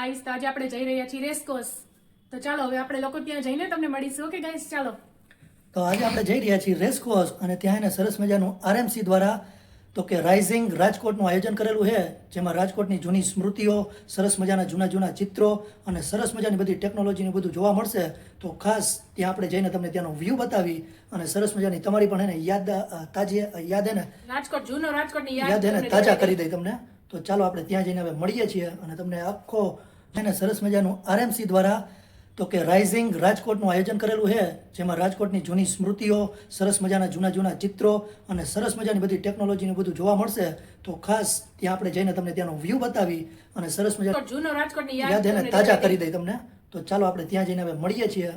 Guys તો આજે આપણે જઈ રહ્યા છીએ રેસકોર્સ. તો ચાલો હવે આપણે લોકો ત્યાં જઈને તમને મળીશું. ઓકે ગાઈસ, ચાલો. તો આજે આપણે જઈ રહ્યા છીએ રેસકોર્સ અને ત્યાં એને સરસ મજાનું આરએમસી દ્વારા તો કે રાઇઝિંગ રાજકોટનું આયોજન કરેલું છે, જેમાં રાજકોટની જૂની સ્મૃતિઓ, સરસ મજાના જૂના ચિત્રો અને સરસ મજાની બધી ટેકનોલોજીનું બધું જોવા મળશે. તો ખાસ ત્યાં આપણે જઈને તમને ત્યાંનો વ્યૂ બતાવી અને સરસ મજાની તમારી પણ એને યાદ એને રાજકોટ જૂનો રાજકોટની યાદ એને તાજા કરી દઈ તમને. તો ચાલો આપણે ત્યાં જઈને હવે મળીએ છીએ અને તમને આખો એને સરસ મજાનું આરએમસી દ્વારા તો કે રાઇઝિંગ રાજકોટનું આયોજન કરેલું છે, જેમાં રાજકોટની જૂની સ્મૃતિઓ, સરસ મજાના જૂના ચિત્રો અને સરસ મજાની બધી ટેકનોલોજીનું બધું જોવા મળશે. તો ખાસ ત્યાં આપણે જઈને તમને ત્યાંનો વ્યૂ બતાવી અને સરસ મજાનું જૂનો રાજકોટની યાદ એને તાજા કરી દઈ તમને. તો ચાલો આપણે ત્યાં જઈને હવે મળીએ છીએ.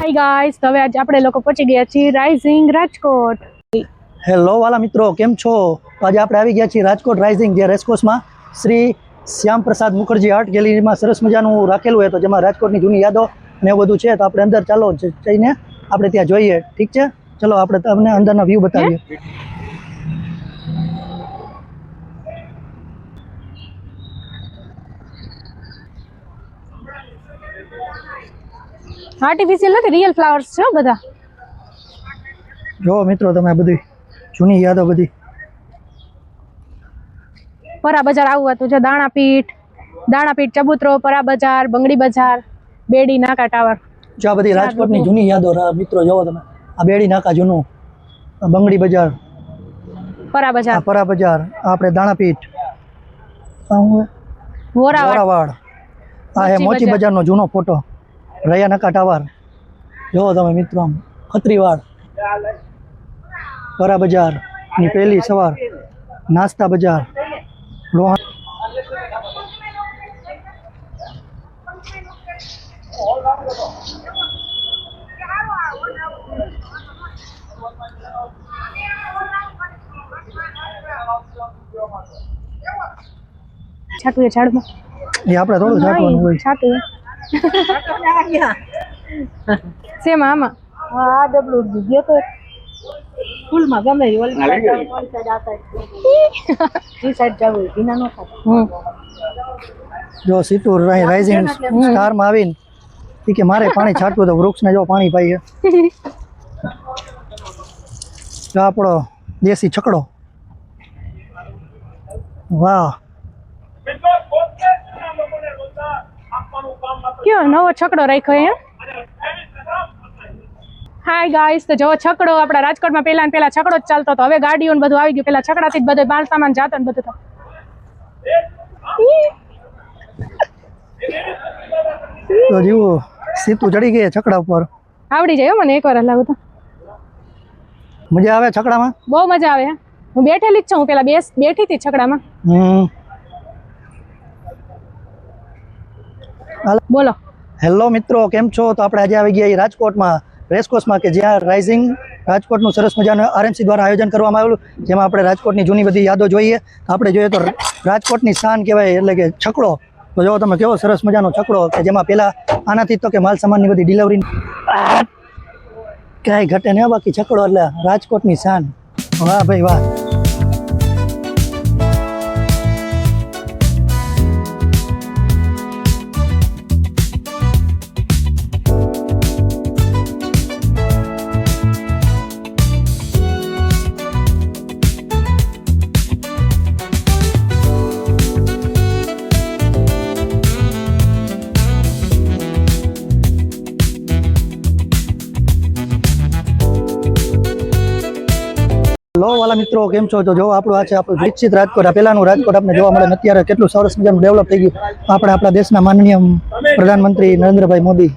હાય ગાઈસ, તો હવે આજે આપણે લોકો પહોંચી ગયા છીએ રાઇઝિંગ રાજકોટ. હેલો વાલા મિત્રો, કેમ છો? તો આજે આપણે આવી ગયા છીએ રાજકોટ રાઇઝિંગ, જે રેસકોર્સમાં શ્રી શ્યામ પ્રસાદ મુખર્જી આર્ટ ગેલેરીમાં સરસ મજાનું રાખેલું હોય, તો જેમાં રાજકોટની જૂની યાદો અને એવું બધું છે. તો આપણે અંદર ચાલો જઈને આપણે ત્યાં જોઈએ. ઠીક છે, ચલો આપણે તમને અંદરના વ્યૂ બતાવીએ. આર્ટિફિશિયલ નથી, રિયલ ફ્લાવર્સ છે બધા. જો મિત્રો, તમે બધી જૂની યાદો બધી. પરા બજાર આવવું હતું જો દાણાપીઠ, ચબુતરો, પરા બજાર, બંગડી બજાર, બેડી નાકા ટાવર. જો આ બધી રાજકોટની જૂની યાદો મિત્રો. જોવો તમે, આ બેડી નાકા જૂનું, બંગડી બજાર, પરા બજાર, આપણે દાણાપીઠ, વોરાવાડ, આ હે મોચી બજારનો જૂનો ફોટો, રયા નાકા ટાવર. જોવો તમે મિત્રો, આમ ખત્રીવાડ, પરા બજારની પહેલી સવાર, નાસ્તા બજાર, લોહાણ. છાટું એ ઝાડમાં એ આપણે થોડું છાંટવાનું હોય. છાટું શેમાં આમાં આ ડબલું ગયો તો ફૂલમાં ગમે એ સાઈડ જવું ભીના ન થાય. જો સીટુ રાઇઝિંગ સ્ટારમાં આવીને કે મારે પાણી છાંટવું તો વૃક્ષને જો પાણી પાઈએ. જો આપણો દેશી છકડો, વાહ. કયો નવો છકડો રાખ્યો એમ. હાય ગાઈસ, તો જો છકડો આપણા રાજકોટમાં પહેલા છકડો જ ચાલતો હતો. હવે ગાડીઓ ને બધું આવી ગયું. પેલા છકડાથી જ બધો માલ સામાન જાતો ને બધું. તો જીવો સીતુ ચડી ગઈ છકડા ઉપર. આવડી જાય મને એકવાર હલાવું તો. મજા આવે છકડામાં? બહુ મજા આવે. હું બેઠેલી જ છું. હું પેલા બેઠી હતી છકડામાં. બોલો. હેલો મિત્રો, કેમ છો? તો આપણે આજે આવી ગયા રાજકોટમાં રેસકોર્સમાં, કે જ્યાં રાઇઝિંગ રાજકોટનું સરસ મજાનું આરએમસી દ્વારા આયોજન કરવામાં આવેલું, જેમાં આપણે રાજકોટની જૂની બધી યાદો જોઈએ. આપણે જોઈએ તો રાજકોટની શાન કહેવાય, એટલે કે છકડો. તો જો તમે કેવો સરસ મજાનો છકડો, કે જેમાં પહેલાં આનાથી તો કે માલ સામાનની બધી ડિલિવરી કાંઈ ઘટે ને. બાકી છકડો એટલે રાજકોટની શાન. વાહ ભાઈ વાહ. લો વાલા મિત્રો, કેમ છો? તો જો આપણું આ છે આપણું વિકસિત રાજકોટ. આ પહેલાનું રાજકોટ આપણે જોવા મળે. અત્યારે કેટલું સરસ મજાનું ડેવલપ થઈ ગયું. આપણે આપણા દેશના માનનીય પ્રધાનમંત્રી નરેન્દ્રભાઈ મોદી.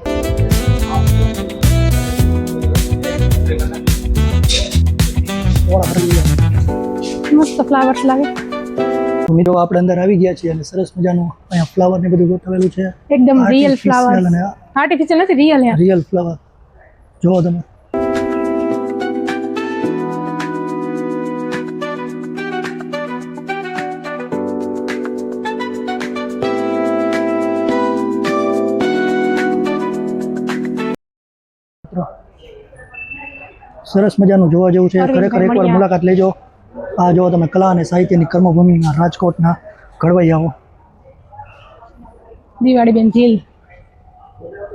મસ્ત ફ્લાવર્સ લાગે. મિત્રો આપણે અંદર આવી ગયા છીએ અને સરસ મજાનું અહીંયા ફ્લાવર ને બધું ગોઠવેલું છે. એકદમ રિયલ ફ્લાવર, આર્ટિફિશિયલ નથી, રિયલ ફ્લાવર. જોવો તમે. સરસ મજાનું જોવા જેવું છે. અરવિંદભાઈ ખરેખર એકવાર મળ્યા. મુલાકાત લેજો. આ જો તમે કલા અને સાહિત્યની કર્મભૂમિના રાજકોટના ઘડવૈયાઓ દિવાળીબેન ધીલ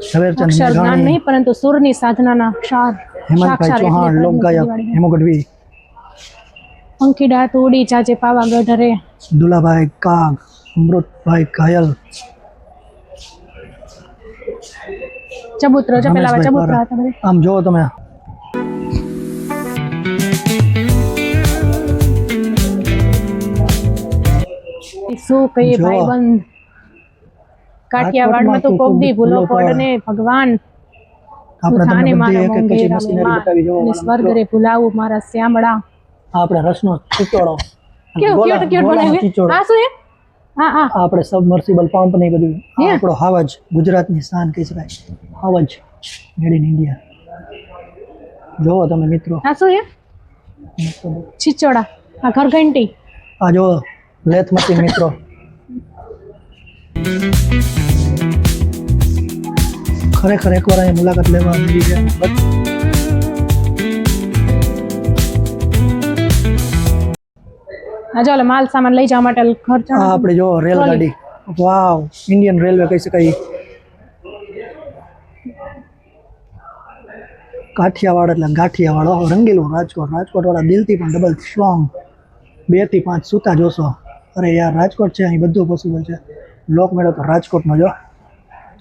ઝવેરચંદ અક્ષર જ્ઞાન મેઘાણી, નહીં પરંતુ સુરની સાધનાના ક્ષાર હેમંતભાઈ સાક્ષાત ચૌહાણ, એટલે લોકગાયક દિવાળીબેન. હેમુ ગઢવી, પંખી ઉડી જાજે પાવાગઢ રે. દુલાભાઈ કાગ, અમૃતભાઈ ઘાયલ, ચબુતરો છે પેલા રમેશભાઈ ચબુતરા પારા. હતા બધે. આમ જોવો તમે શું કહીએ જો. ભાઈબંધ કાઠિયાવાડમાં તો રાજકોટમાં કોકદી ભૂલો ભૂલો પડે. પડને ભગવાન આપણે તું થાને તમને મારો બધી એક એક પછી મોંઘેરા મશીનરી મહેમાન. બતાવી જોવો અને વાળા સ્વર્ગ મિત્રો. રે ભૂલાવું મારા શ્યામળા. આ આપણે રસનો ચીચોડો, કેવું ગોલા- ક્યુટ ક્યુટ ગોલાનો બનાવ્યું ચીચોડો. હા શું એ હા હા આ આપણે સબમર્સિબલ પંપ ને એ બધું. આ હે? આપણો હાવજ, ગુજરાતની શાન કહી શકાય. હાવજ મેડ ઇન ઇન્ડિયા. જોવો તમે મિત્રો, હા શું એ છીચોડા આ ઘરઘંટી આ જો લેથ મશીન મિત્રો. ખરેખર એકવાર અહીંયા મુલાકાત લેવા જેવી છે. આ જો ઓલા માલ સામાન લઈ જવા માટે ઘર આ આપણે જો રેલગાડી, વાવ, ઇન્ડિયન રેલવે કહી શકાય. કાઠિયાવાડ એટલે ગાંઠિયાવાડ, ઓહો, રંગીલું રાજકોટ. રાજકોટ વાળા દિલથી પણ ડબલ સ્ટ્રોંગ. 2 થી 5 સૂતા જોશો. અરે યાર, રાજકોટ છે, અહીં બધું પોસિબલ છે. લોક મેળો તો રાજકોટમાં જો.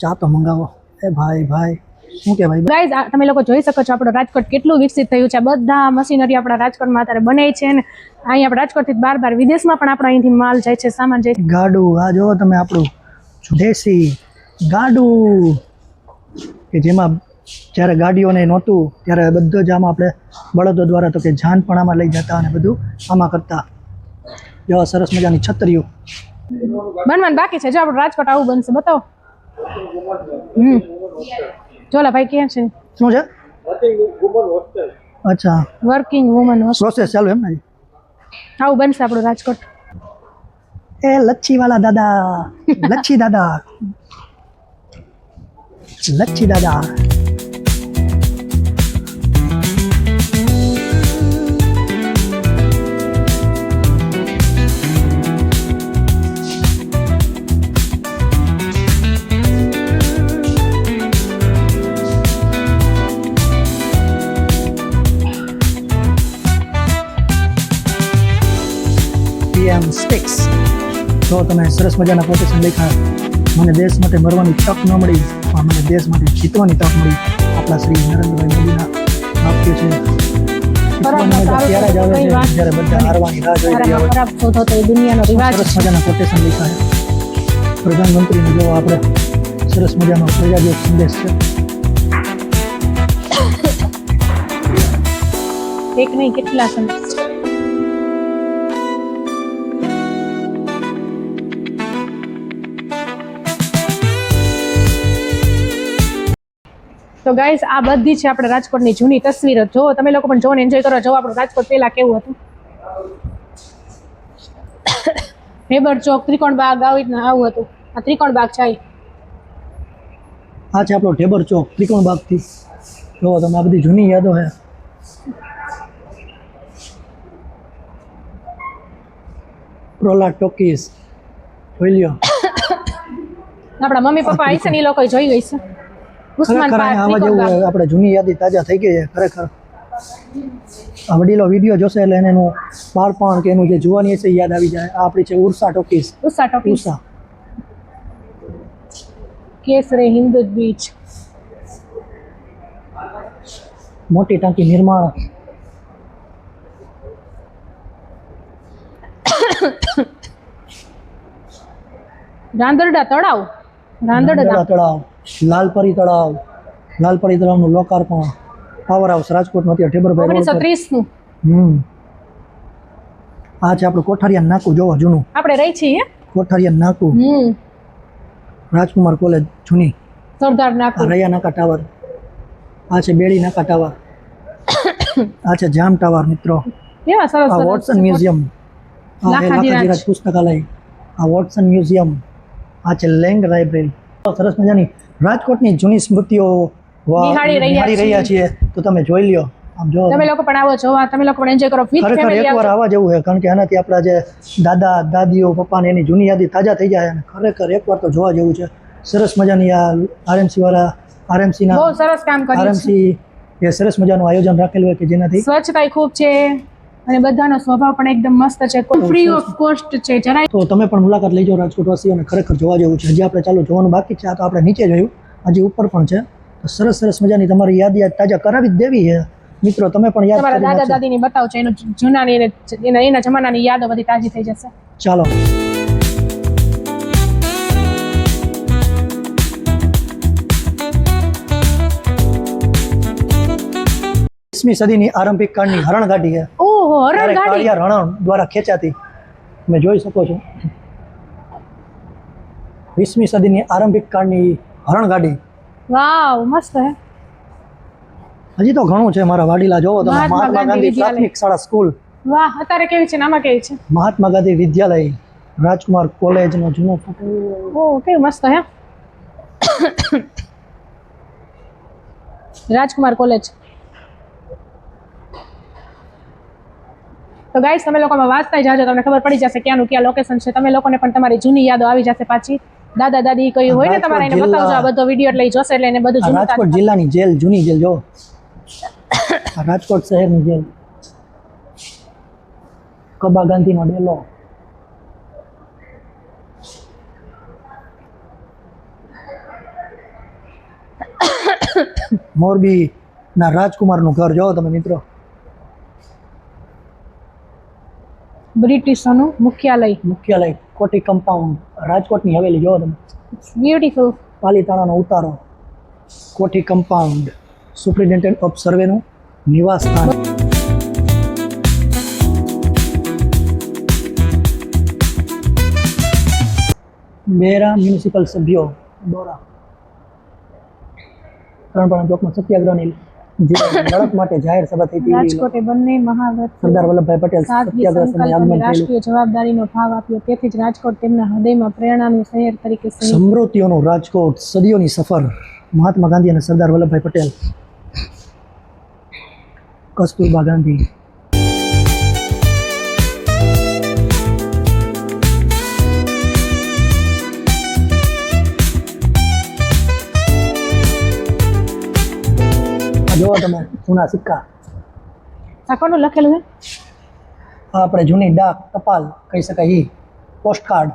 ચા તો મંગાવો. એ ભાઈ ભાઈ શું કે ભાઈ. ગાઈઝ તમે લોકો જોઈ શકો છો આપણું રાજકોટ કેટલું વિકસિત થયું છે. બધા મશીનરી આપણા રાજકોટમાં અત્યારે બને છે ને અહીં આપણે રાજકોટથી બાર વિદેશમાં પણ આપણો અહીંથી માલ જાય છે, સામાન જાય છે. ગાડું, આ જો તમે આપણું દેશી ગાડું કે જેમાં જ્યારે ગાડીઓને નહોતું ત્યારે બધો જ આમાં આપણે બળદો દ્વારા તો કે જાન પણ આમાં લઈ જતા અને બધું આમાં કરતા. જો સરસ મજાની છત્રીઓ. બનવાનું બાકી છે. જો આપણું રાજકોટ આવું બનશે, બતાવો. ચોલા ભાઈ કેમ છે? શું છે? અચ્છા, વર્કિંગ વુમન પ્રોસેસ ચાલુ એમ ને. આવું બનશે આપણું રાજકોટ. એ લચ્છી વાળા દાદા, લચ્છી દાદા, લચ્છી દાદા. PM Sticks. તો તમે સરસ મજાના કોટેશન લખ્યા. મને દેશ માટે મરવાની તક ન મળી પણ મને દેશ માટે જીતવાની તક મળી. આપણા શ્રી નરેન્દ્રભાઈ મોદીના વાક્ય છે. જીતવાની મજા ત્યારે જ આવે છે જ્યારે બધા હારવાની રાહ જોઈ રહ્યા હોય. ખરાબ શોધો તો એ દુનિયાનો રિવાજ સરસ છે. મજાના કોટેશન લખ્યા છે. પ્રધાનમંત્રીને જો આપણે સરસ મજાનો પ્રજાજોગ સંદેશ છે. એક નહીં કેટલા સંદેશ છે. તો ગાઈઝ આ બધી છે આપણે રાજકોટની જૂની તસવીરો. જો તમે લોકો પણ જોને એન્જોય કરો. જો આપણું રાજકોટ પહેલા કેવું હતું. હેબર ચોક, ત્રિકોણ બાગ આવું હતું. આ ત્રિકોણ બાગ છે. આ છે આપણો ઢેબર ચોક ત્રિકોણ બાગથી. જો તમે આ બધી જૂની યાદો છે. પ્રોલા ટોકીઝ જોઈ લ્યો. આપણા મમ્મી પપ્પા આવી છે ને એ લોકો જોઈ ગઈ છે. ઉસ્માન ખરેખર પાર્ક, આવા ત્રિકોણ જેવું બાગ. આપણે જૂની યાદી તાજા થઈ ગઈ છે ખરેખર. આ વડીલો વિડીયો જોશે એટલે એને એનું બાળપણ કે એનું જે જોવાની છે એ યાદ આવી જાય. આ આપણી છે ઉર્સા ટોકીઝ. ઉષા ટોકી, ઉષા કેસરે, હિન્દુ બીચ. મોટી ટાંકી નિર્માણ. રાંદરડા તળાવ, રાંદરડા તળાવ, લાલપરી તળાવ, લાલપરી તળાવનું લોકાર્પણ. પાવર હાઉસ રાજકોટમાં અત્યારે ઠેબરભાઈ રોડ પર. 1930 નું આ છે આપણું કોઠારિયા નાકું. જોવો જૂનું આપણે રહી છીએ. કોઠારિયા નાકું. રાજકુમાર કોલેજ જૂની. સરદાર આ નાકુ, રૈયા નાકા ટાવર. આ છે બેડી નાકા ટાવર. આ છે જામ ટાવર મિત્રો. કેવા સરસ આ સરસ વોટસન મ્યુઝિયમ. આ છે લાખાજીરાજ. લાખાજીરાજ પુસ્તકાલય. આ વોટસન મ્યુઝિયમ. આ છે લેંગ લાઇબ્રેરી. સરસ મજાની રાજકોટની જૂની સ્મૃતિઓ નિહાળી રહ્યા નિહાળી રહ્યા છીએ તો તમે જોઈ લ્યો. આમ જો તમે લોકો પણ આવો જોવા, તમે લોકો પણ એન્જોય કરો વિથ ખરેખર ફેમિલી. એકવાર આવવા જેવું છે, કારણ કે આનાથી આપણા જે દાદા દાદીઓ પપ્પાને એની જૂની યાદી તાજા થઈ જાય અને ખરેખર એકવાર તો જોવા જેવું છે. સરસ મજાની આ આરએમસી વાળા આરએમસીના બહુ સરસ કામ કર્યું છે. આરએમસી એ સરસ મજાનું આયોજન રાખેલું હોય કે જેનાથી સ્વચ્છતા ખૂબ છે અને બધાનો સ્વભાવ પણ એકદમ મસ્ત છે. ફ્રી ઓફ કોસ્ટ છે. જરાય તો તમે પણ મુલાકાત લેજો રાજકોટવાસીઓને, ખરેખર જોવા જેવું છે. હજી આપણે ચાલુ જોવાનું બાકી છે. આ તો આપણે નીચે જોયું, હજી ઉપર પણ છે. તો સરસ સરસ મજાની તમારી યાદ તાજા કરાવી જ દેવી છે મિત્રો. તમે પણ યાદ તમારા કરી દાદા નાખજો. દાદીની બતાવજો, એનું જૂનાની એના જમાનાની યાદો બધી તાજી થઈ જશે. ચાલો. 20મી સદીની આરંભિક કાળની હરણગાડી છે. ઓહો, ત્યારે હરણગાડી. કાળિયા રણ દ્વારા ખેંચાતી, તમે જોઈ શકો છો. 20મી સદીની આરંભિક કાળની હરણગાડી. વાવ, મસ્ત હે. હજી તો ઘણું છે મારા વાડીલા. જોવો તમે, મહાત્મા મહાત્મા ગાંધી ગાંધી વિદ્યાલય. પ્રાથમિક શાળા સ્કૂલ, વાહ, અત્યારે કેવી છે ને આમાં કેવી છે? મહાત્મા ગાંધી વિદ્યાલય, રાજકુમાર કોલેજનો જૂનો ફોટો. ઓહ, કેવું મસ્ત હે. રાજકુમાર કોલેજ. તો ગાઈસ, તમે લોકોમાં વાંચતા જાજો, તમને ખબર પડી જશે ક્યાંનું ક્યાં લોકેશન છે. તમે લોકોને પણ તમારી જૂની યાદો આવી જશે પાછી. દાદા દાદી કઈ હોય ને તમારે, એને બતાવજો. આ બધો વિડીયો એટલે ઈ જોશે એટલે એને બધું આ જૂનું રાજકોટ જિલ્લાની જેલ, જૂની જેલ જો. આ રાજકોટ શહેરની જેલ, કબા ગાંધીનો ડેલો. મોરબીના રાજકુમારનું ઘર જોવો તમે મિત્રો. બ્રિટિશોનું મુખ્યાલય. કોઠી કમ્પાઉન્ડ, રાજકોટની હવેલી જોવો તમે. બ્યુટીફુલ. પાલીતાણાનો ઉતારો, કોઠી કમ્પાઉન્ડ, સુપ્રિન્ટેન્ડન્ટ ઓફ સર્વેનું નિવાસ સ્થાન. બેરા મ્યુનિસિપલ સભ્યો દોરા. ત્રણપણા ચોકમાં સત્યાગ્રહની જે લડત માટે જાહેર સભા થઈ હતી. રાજકોટે બંને મહાવ્રત સરદાર વલ્લભભાઈ પટેલ સાદગી, સત્યાગ્રહ સમયે સંકલ્પ અને આગમન થયેલું. રાષ્ટ્રીય જવાબદારીનો ભાવ આપ્યો. તેથી જ રાજકોટ તેમના હૃદયમાં પ્રેરણાનું શહેર તરીકે સ્મૃતિઓનું રાજકોટ, સદીઓની સફર. મહાત્મા ગાંધી અને સરદાર વલ્લભભાઈ પટેલ, કસ્તુરબા ગાંધી. જોવો તમે જૂના સિક્કા. આ કોનું લખેલું છે? આ આપણે જૂની ડાક ટપાલ કહી શકાય, ઈ પોસ્ટ કાર્ડ.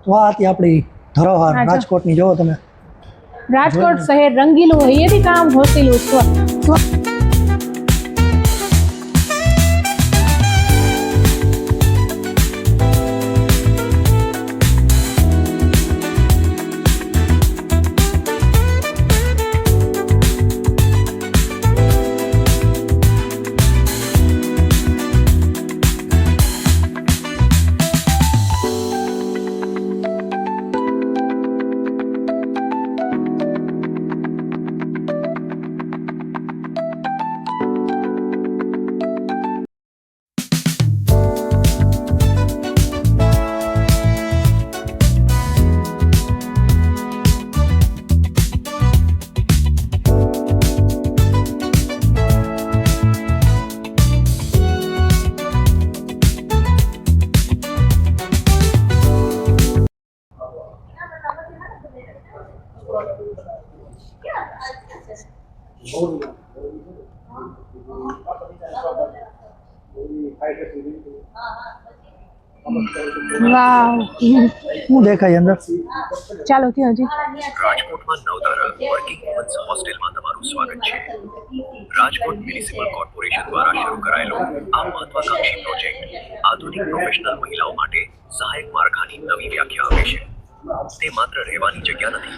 તો આ હતી આપણી ધરોહર હા, જો. રાજકોટની. જોવો તમે. રાજકોટ શહેર રંગીલું હોય એથી કામ હોસીલું. વાવ, શું દેખાય અંદર? ચાલો ત્યાં હજી. રાજકોટમાં નવતારા વર્કિંગ વુમન્સ હોસ્ટેલમાં તમારું સ્વાગત છે. રાજકોટ મ્યુનિસિપલ કોર્પોરેશન દ્વારા શરૂ કરાયેલો આ મહત્વાકાંક્ષી પ્રોજેક્ટ આધુનિક પ્રોફેશનલ મહિલાઓ માટે સહાયક માળખાની નવી વ્યાખ્યા આપે છે. તે માત્ર રહેવાની જગ્યા નથી,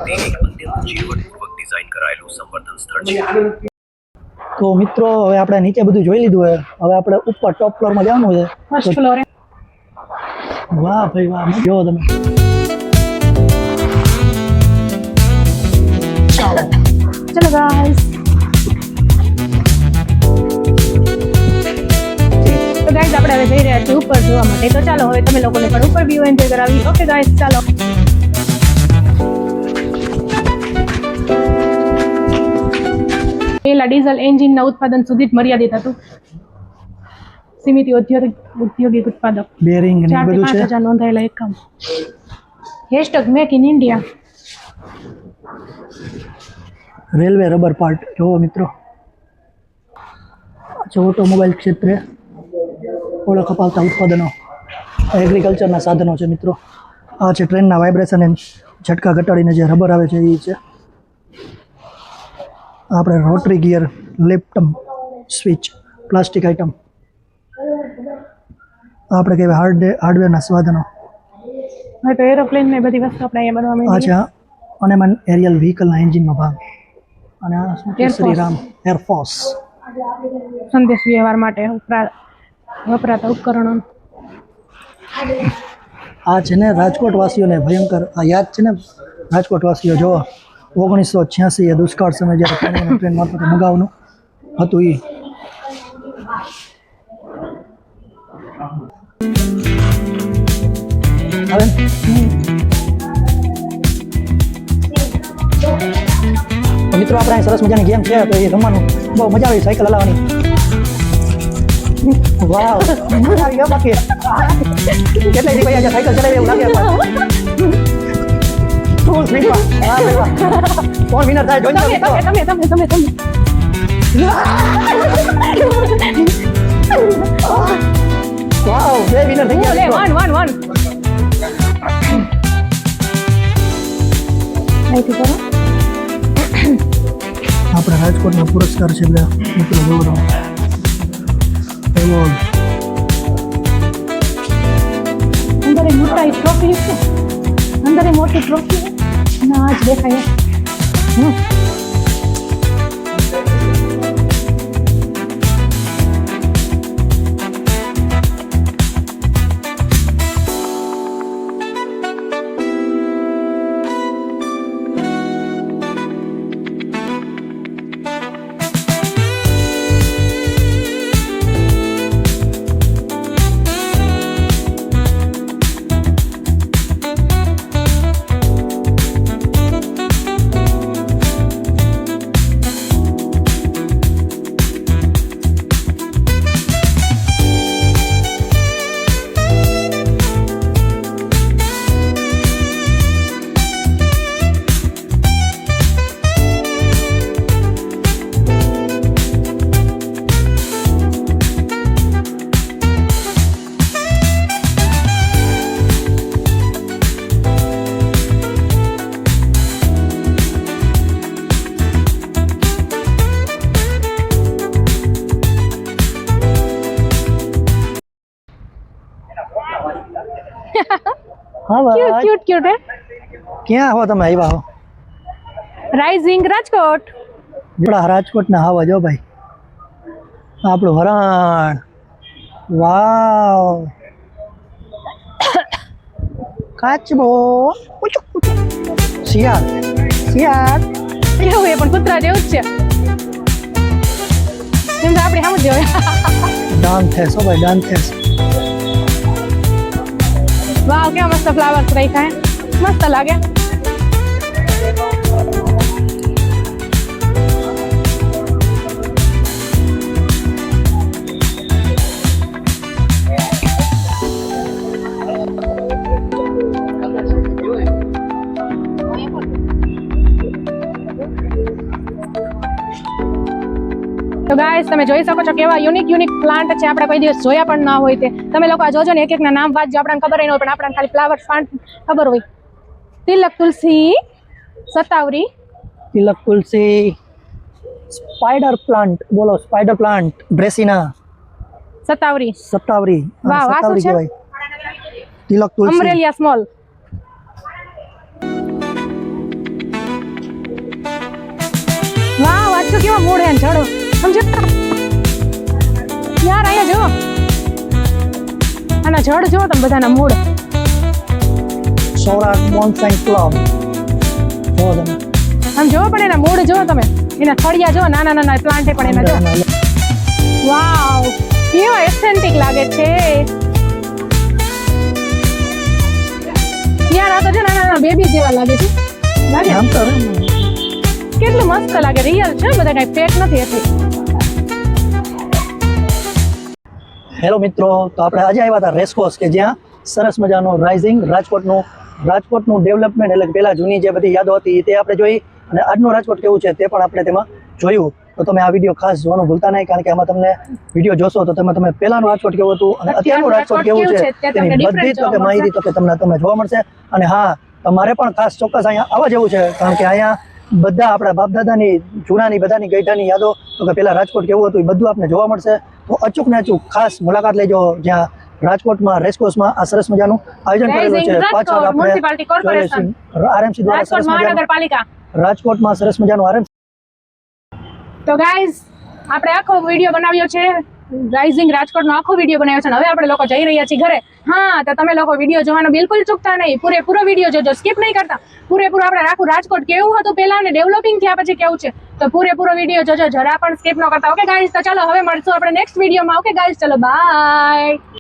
તે એક અત્યંત ઝીણવટપૂર્વક ડિઝાઇન કરાયેલું સંવર્ધન સ્થળ છે. તો મિત્રો, હવે આપણે નીચે બધું જોઈ લીધું છે. હવે આપણે ઉપર ટોપ ફ્લોરમાં જવાનું છે. ફર્સ્ટ ફ્લોરે. વાહ ભાઈ વાહ, જોવો તમે. ચલો ગાઈસ. તો ગાઈસ, આપણે હવે જઈ રહ્યા છીએ ઉપર જોવા માટે. તો ચાલો હવે તમે લોકોને પણ ઉપર વ્યૂ એન્જોય કરાવી. ઓકે ગાઈસ, ચાલો. પહેલા ડીઝલ એન્જિનના ઉત્પાદન સુધી જ મર્યાદિત હતું. સીમિત ઔદ્યોગિક ઉત્પાદક. બેરિંગ ને 4 થી બધું છે. 5,000 નોંધાયેલા એકમ. Hashtag make in India. Railway rubber part જોવો મિત્રો. છે ઓટોમોબાઈલ ક્ષેત્રે ઓળખ અપાવતા ઉત્પાદનો, એગ્રીકલ્ચરના સાધનો છે મિત્રો. આ છે ટ્રેનના વાઇબ્રેશન એન્ડ ઝટકા ઘટાડીને જે રબર આવે છે એ છે. આપણે રોટરી ગિયર, લેપટમ, સ્વિચ, પ્લાસ્ટિક આઇટમ. આપણે કહેવાય હાર્ડવેરના સાધનો. હવે તો એરોપ્લેન ને બધી વસ્તુ આપણે અહીંયા બનાવવા આ માંડી. છે અનેમન એરિયલ વ્હીકલના એન્જિનનો ભાગ. અને આ શું છે? Air Force. શ્રીરામ એરફોર્સ. સંદેશ વ્યવહાર માટે વપરાતા ઉપકરણો. આ છે ને રાજકોટ વાસીઓને ભયંકર આ યાદ છે ને રાજકોટ વાસીઓ જો 1986 એ દુષ્કાળ સમય જ્યારે પાણીની ટ્રેન મારફતે મગાવવાનું હતું એ. હવે તો મિત્રો આપણે અહીં સરસ મજાની ગેમ છે તો એ રમવાનું બહુ મજા આવી. સાયકલ હલાવવાની. વાવ મજા આવી. બાકી કેટલાય ભાઈ આજે સાયકલ ચલાવી એવું લાગે. ફૂલ સ્પીડ માં. વાહ ભાઈ વાહ. કોણ વિનર થાય જોઈ લો મિત્રો. તમે વાવ બે વિનર થઈ ગયા. લે 1 અહીંથી કરો. આપણા રાજકોટનો પુરસ્કાર છે એટલે મિત્રો જોવો એવોર્ડ. અંદર એક મોટા ટ્રોફી છે. અંદર એક મોટી ટ્રોફી ના જ દેખાય. હા ભાઈ ક્યુટ હે. ક્યાં હો તમે આવ્યા હો? રાઇઝિંગ રાજકોટ. આપણા રાજકોટના હવા જો ભાઈ. આપણું હરણ. વાવ કાચબો. શિયાળ શિયાળ. એવું એ પણ કૂતરા જેવું જ છે. એમ તો આપણે સામું જ જોવે. ડાન્થેસ હો ભાઈ ડાન્થેસ. વાવ કેવા મસ્ત ફ્લાવર્સ રાખ્યા હે. મસ્ત લાગે. તો ગાઈસ તમે જોઈ શકો છો કેવા યુનિક પ્લાન્ટ છે. આપણે કોઈ દિવસ જોયા પણ ના હોય તે. તમે લોકો આ જોજો ને એક એકના નામ વાંચજો. આપણને ખબર ન હોય પણ આપણને ખાલી ફ્લાવર પ્લાન્ટ ખબર હોય. તિલક તુલસી, સતાવરી, તિલક તુલસી, સ્પાઈડર પ્લાન્ટ. બોલો સ્પાઈડર પ્લાન્ટ. ડ્રેસિના, સતાવરી, સતાવરી. વાહ, આ શું છે? કહેવાય. તિલક તુલસી. અમરેલિયા સ્મોલ. વાહ વાંચો કેવા મૂળ હે ઝાડો. સમજો યાર અહીંયા જો આના ઝાડ જો તમે બધાના મૂળ. Saurashtra bonsai club. જો તમે આમ જો પણ એના મૂળ જો તમે. એના થળિયા જો નાના પ્લાન્ટ પણ એના જો. વાવ કેવા એસ્થેટિક લાગે છે યાર. આ તો જો નાના બેબી જેવા લાગે છે. લાગે આમ તો કેટલું મસ્ત લાગે, રિયલ છે બધા, કઈ ફેક નથી હતી. હેલો મિત્રો, તો આપણે આજે આવ્યા હતા રેસકોર્સ કે જ્યાં સરસ મજાનું રાઇઝિંગ રાજકોટનું ડેવલપમેન્ટ, એટલે કે પહેલાં જૂની જે બધી યાદો હતી તે આપણે જોઈ, અને આજનું રાજકોટ કેવું છે તે પણ આપણે તેમાં જોયું. તો તમે આ વિડીયો ખાસ જોવાનું ભૂલતા નહીં, કારણ કે આમાં તમને વિડીયો જોશો તો તમે પહેલાંનું રાજકોટ કેવું હતું અને અત્યારનું રાજકોટ કેવું છે તેની બધી જ તો માહિતી તો કે તમને જોવા મળશે. અને હા, તમારે પણ ખાસ ચોક્કસ અહીંયા આવવા જેવું છે, કારણ કે અહીંયા બધા આપણા બાપદાદાની જૂનાની બધાની ગઈઢાની યાદો તો કે પહેલાં રાજકોટ કેવું હતું એ બધું આપને જોવા મળશે. તો અચૂક ને અચૂક ખાસ મુલાકાત લેજો, જ્યાં રાજકોટમાં રેસકોર્સમાં આ સરસ મજાનું આયોજન કરેલું છે. પાછળ આપણે RMC દ્વારા સરસ મજાનું મહાનગરપાલિકા રાજકોટમાં સરસ મજાનું RMC. તો ગાઈઝ આપણે આખો વિડીયો બનાવ્યો છે, રાઇઝિંગ રાજકોટનો આખો વિડીયો બનાવ્યો છે, અને હવે આપણે લોકો જઈ રહ્યા છીએ ઘરે. હા, તો તમે લોકો વિડીયો જોવાનું બિલકુલ ચૂકતા નહીં, પૂરેપૂરો વિડીયો જોજો, સ્કીપ નહીં કરતા. પૂરેપૂરો આપણે આખું રાજકોટ કેવું હતું પહેલા અને ડેવલપિંગ થયા પછી કેવું છે, તો પૂરેપૂરો વિડીયો જોજો, જરા પણ સ્કીપ ન કરતા. ઓકે ગાઈઝ, તો ચાલો હવે મળશું આપણે નેક્સ્ટ વિડીયોમાં. ઓકે ગાઈઝ, ચલો બાય.